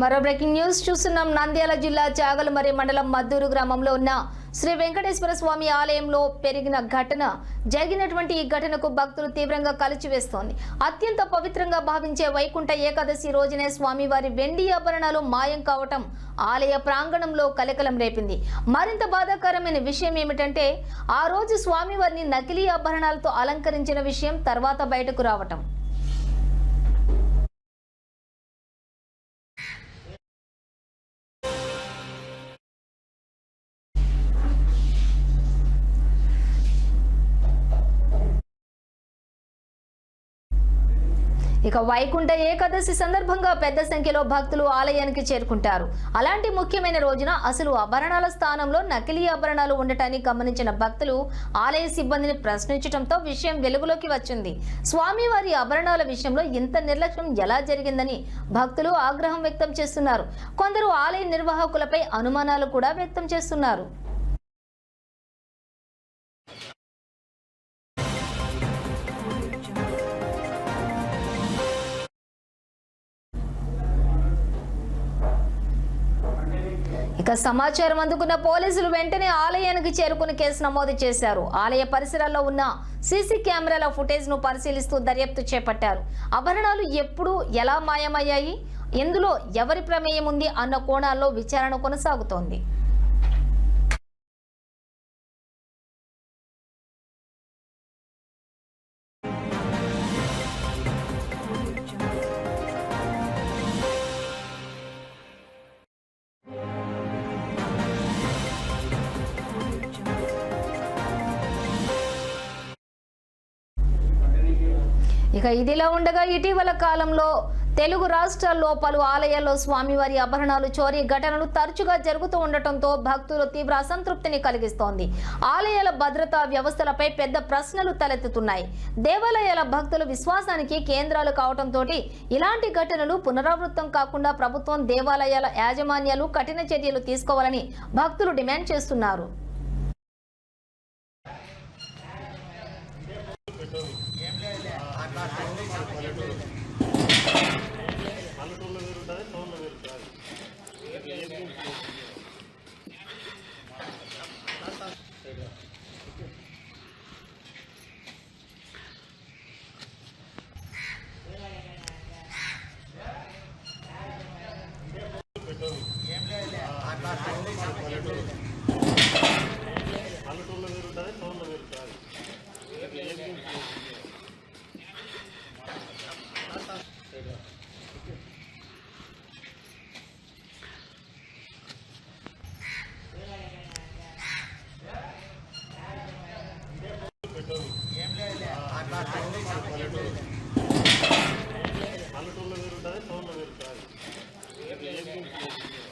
మరో breaking news చూస్తున్నాం. నంద్యాల జిల్లా చాగలమరి మండలం మద్దూరు గ్రామంలో ఉన్న శ్రీ వెంకటేశ్వర స్వామి ఆలయంలో జరిగినటువంటి ఈ ఘటనకు భక్తులు తీవ్రంగా కలిచివేస్తోంది. అత్యంత పవిత్రంగా భావించే వైకుంఠ ఏకాదశి రోజునే స్వామివారి వెండి ఆభరణాలు మాయం కావటం ఆలయ ప్రాంగణంలో కలకలం రేపింది. మరింత బాధాకరమైన విషయం ఏమిటంటే ఆ రోజు స్వామివారిని నకిలీ ఆభరణాలతో అలంకరించిన విషయం తర్వాత బయటకు రావటం. ఇక వైకుంఠ ఏకాదశి సందర్భంగా పెద్ద సంఖ్యలో భక్తులు ఆలయానికి చేరుకుంటారు. అలాంటి ముఖ్యమైన రోజున అసలు ఆభరణాల స్థానంలో నకిలీ ఆభరణాలు ఉండటాన్ని గమనించిన భక్తులు ఆలయ సిబ్బందిని ప్రశ్నించడంతో విషయం వెలుగులోకి వచ్చింది. స్వామివారి ఆభరణాల విషయంలో ఇంత నిర్లక్ష్యం ఎలా జరిగిందని భక్తులు ఆగ్రహం వ్యక్తం చేస్తున్నారు. కొందరు ఆలయ నిర్వాహకులపై అనుమానాలు కూడా వ్యక్తం చేస్తున్నారు. ఇక సమాచారం అందుకున్న పోలీసులు వెంటనే ఆలయానికి చేరుకుని కేసు నమోదు చేశారు. ఆలయ పరిసరాల్లో ఉన్న సీసీ కెమెరాల ఫుటేజ్ ను పరిశీలిస్తూ దర్యాప్తు చేపట్టారు. ఆభరణాలు ఎప్పుడు ఎలా మాయమయ్యాయి, ఎందులో ఎవరి ప్రమేయం ఉంది అన్న కోణాల్లో విచారణ కొనసాగుతోంది. ఇక ఇదిలా ఉండగా ఇటీవల కాలంలో తెలుగు రాష్ట్రాల్లో పలు ఆలయాల్లో స్వామివారి ఆభరణాలు చోరీ ఘటనలు తరచుగా జరుగుతూ ఉండటంతో భక్తులు తీవ్ర అసంతృప్తిని కలిగిస్తోంది. ఆలయాల భద్రతా వ్యవస్థలపై పెద్ద ప్రశ్నలు తలెత్తుతున్నాయి. దేవాలయాల భక్తుల విశ్వాసానికి కేంద్రాలు కావడంతో ఇలాంటి ఘటనలు పునరావృతం కాకుండా ప్రభుత్వం, దేవాలయాల యాజమాన్యాలు కఠిన చర్యలు తీసుకోవాలని భక్తులు డిమాండ్ చేస్తున్నారు. పల్లెటూళ్ళలో వేరుంటుంది, టౌన్లో వేరుంటుంది.